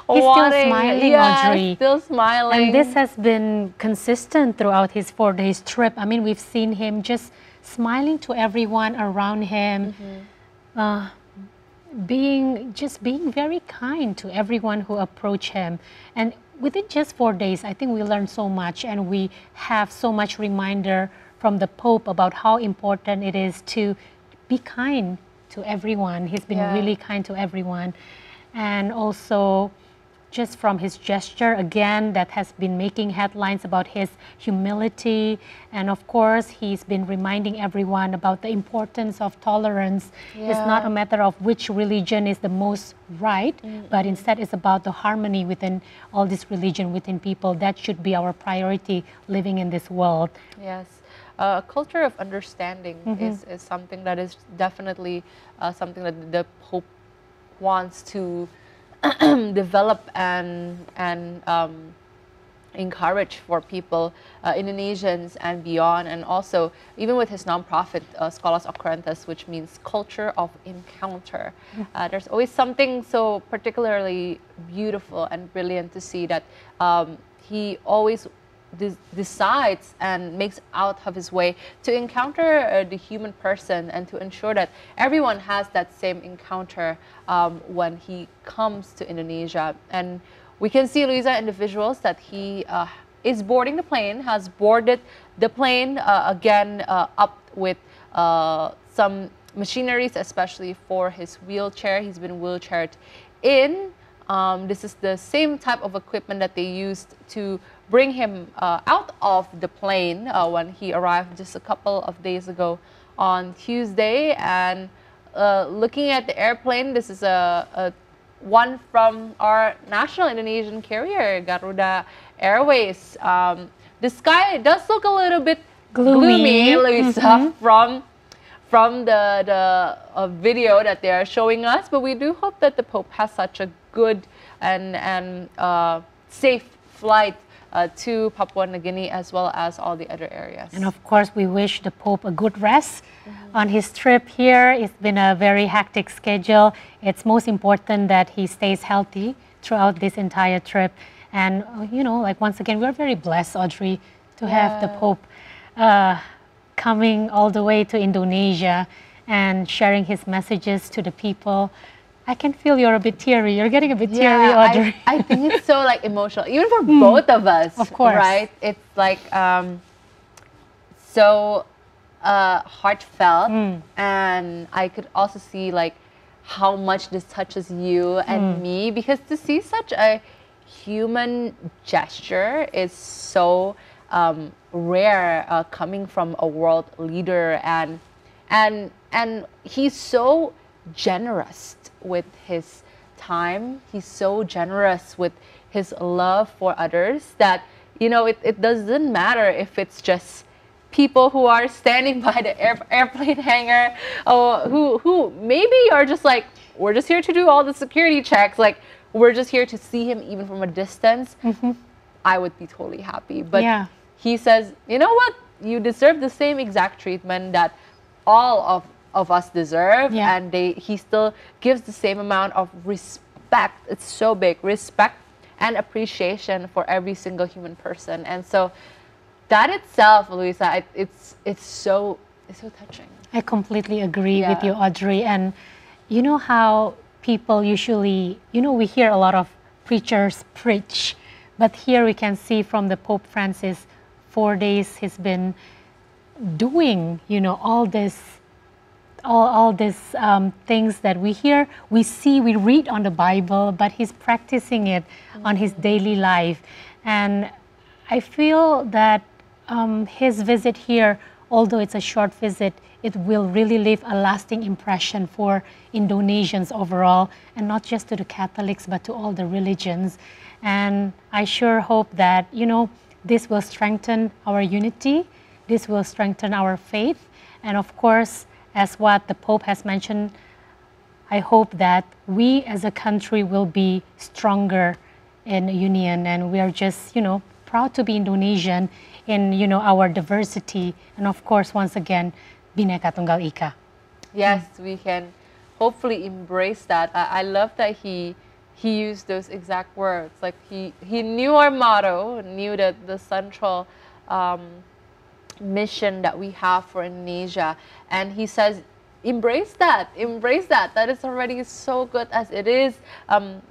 smiling, Audrey. Still smiling. And this has been consistent throughout his 4-day trip. I mean, we've seen him just smiling to everyone around him, being very kind to everyone who approached him. And within just 4 days, I think we learned so much, and we have so much reminder from the Pope about how important it is to be kind to everyone. He's been really kind to everyone. And also just from his gesture, again, that has been making headlines about his humility. And of course, he's been reminding everyone about the importance of tolerance. It's not a matter of which religion is the most right, but instead it's about the harmony within all this religion, within people. That should be our priority living in this world. Yes. A culture of understanding is something that is definitely something that the Pope wants to develop and encourage for people, Indonesians and beyond. And also, even with his nonprofit, Scholas Occurrentes, which means culture of encounter. There's always something so particularly beautiful and brilliant to see that he always decides and makes out of his way to encounter the human person, and to ensure that everyone has that same encounter when he comes to Indonesia. And we can see, Luisa, in the visuals that he is boarding the plane, has boarded the plane again up with some machineries, especially for his wheelchair. He's been wheelchaired in. This is the same type of equipment that they used to bring him out of the plane when he arrived just a couple of days ago on Tuesday. And looking at the airplane, this is a one from our national Indonesian carrier, Garuda Airways. The sky does look a little bit gloomy, Luisa, from the video that they are showing us. But we do hope that the Pope has such a good and safe flight to Papua New Guinea as well as all the other areas. And of course, we wish the Pope a good rest on his trip here. It's been a very hectic schedule. It's most important that he stays healthy throughout this entire trip. And, you know, like once again, we're very blessed, Audrey, to have the Pope coming all the way to Indonesia and sharing his messages to the people. I can feel you're a bit teary. You're getting a bit teary, Audrey. I think it's so like emotional, even for both of us. Of course, right? It's like so heartfelt, and I could also see like how much this touches you and me, because to see such a human gesture is so rare, coming from a world leader, and he's so generous with his time. He's so generous with his love for others that, you know, it doesn't matter if it's just people who are standing by the airplane hangar, who maybe are just like, we're just here to do all the security checks, like we're just here to see him even from a distance. I would be totally happy. But he says, you know what, you deserve the same exact treatment that all of us deserve, and he still gives the same amount of respect. It's so big, respect and appreciation for every single human person. And so that itself, Luisa, it's so touching. I completely agree with you, Audrey. And you know how people usually, you know, we hear a lot of preachers preach, but here we can see from the Pope Francis, 4 days he's been doing, you know, all these things that we hear, we see, we read on the Bible, but he's practicing it on his daily life. And I feel that his visit here, although it's a short visit, it will really leave a lasting impression for Indonesians overall, and not just to the Catholics, but to all the religions. And I sure hope that, you know, this will strengthen our unity, this will strengthen our faith, and of course, as what the Pope has mentioned, I hope that we as a country will be stronger in union, and we are just, you know, proud to be Indonesian in, you know, our diversity, and of course, once again, Bhinneka Tunggal Ika. Yes, we can hopefully embrace that. I love that he used those exact words. Like he knew our motto, knew that the central mission that we have for Indonesia, and he says, embrace that, that is already so good as it is,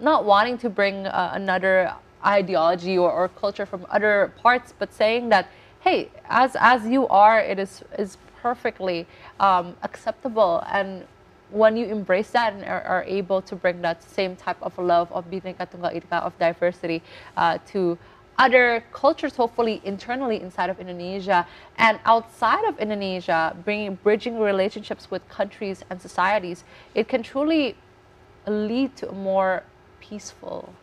not wanting to bring another ideology or culture from other parts, but saying that, hey, as you are, it is perfectly acceptable. And when you embrace that and are able to bring that same type of love of Bhinneka Tunggal Ika, of diversity, to other cultures, hopefully internally inside of Indonesia and outside of Indonesia, bridging relationships with countries and societies, it can truly lead to a more peaceful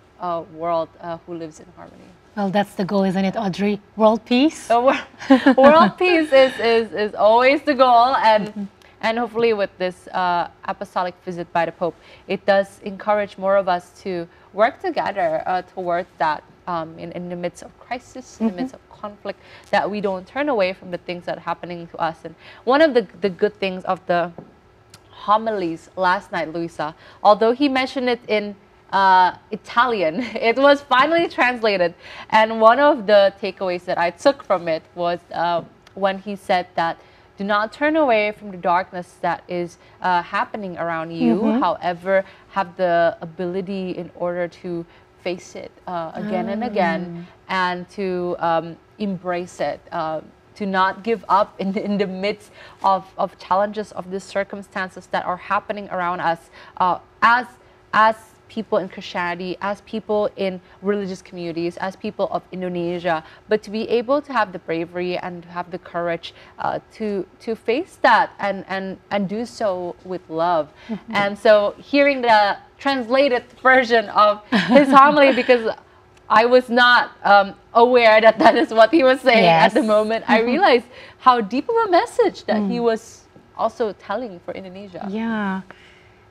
world who lives in harmony. Well, that's the goal, isn't it, Audrey? World peace? World peace is always the goal, and hopefully with this apostolic visit by the Pope, it does encourage more of us to work together towards that. In the midst of crisis, in the midst of conflict, that we don't turn away from the things that are happening to us. And one of the good things of the homilies last night, Luisa, although he mentioned it in Italian, it was finally translated. And one of the takeaways that I took from it was when he said that, do not turn away from the darkness that is happening around you, however, have the ability in order to face it again and again, and to embrace it, to not give up in the midst of challenges, of the circumstances that are happening around us, as people in Christianity, as people in religious communities, as people of Indonesia, but to be able to have the bravery and to have the courage to face that and do so with love. And so hearing the translated version of his homily, because I was not aware that that is what he was saying at the moment, I realized how deep of a message that he was also telling for Indonesia. Yeah,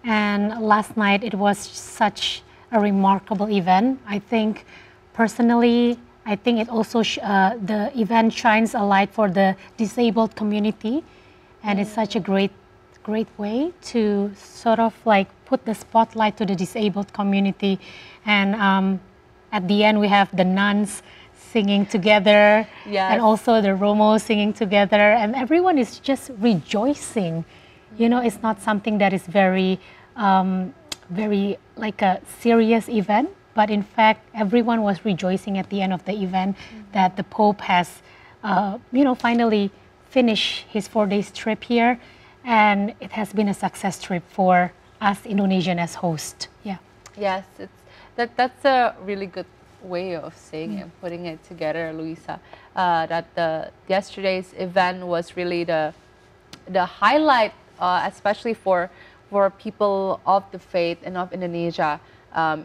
and last night it was such a remarkable event. I think personally, I think it also the event shines a light for the disabled community, and it's such a great way to sort of like put the spotlight to the disabled community. And at the end we have the nuns singing together, Yes. and also the Romo singing together, and everyone is just rejoicing. You know, it's not something that is very like a serious event, but in fact everyone was rejoicing at the end of the event that the Pope has finally finished his 4 days trip here, and it has been a success trip for us Indonesian as host. Yeah. Yes, that's a really good way of saying it, putting it together, Luisa. That yesterday's event was really the highlight, especially for people of the faith and of Indonesia,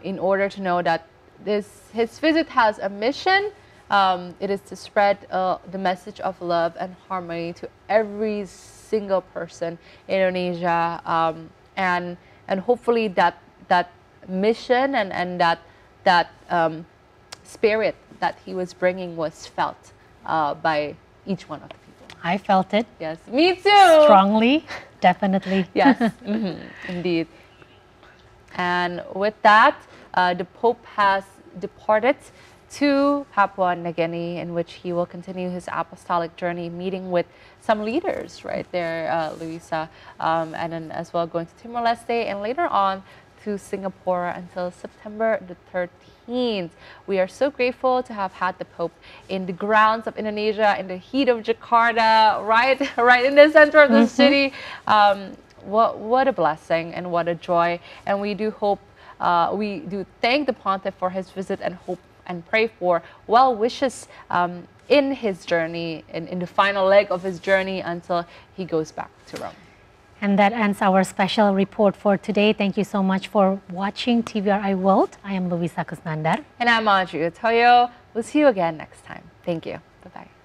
in order to know that his visit has a mission. It is to spread the message of love and harmony to every single person in Indonesia, and hopefully that mission and that spirit that he was bringing was felt by each one of the people. I felt it. Yes, me too. Strongly, definitely. Yes, indeed. And with that, the Pope has departed to Papua New Guinea, in which he will continue his apostolic journey, meeting with some leaders right there, Luisa, and then as well going to Timor-Leste, and later on to Singapore until September the 13th. We are so grateful to have had the Pope in the grounds of Indonesia, in the heat of Jakarta, right in the center of the city. What a blessing and what a joy. And we do hope, we do thank the Pontiff for his visit, and hope and pray for well wishes in his journey, in the final leg of his journey until he goes back to Rome. And that ends our special report for today. Thank you so much for watching TVRI World. I am Luisa Kusnandar. And I'm Audrey Otoyo. We'll see you again next time. Thank you. Bye-bye.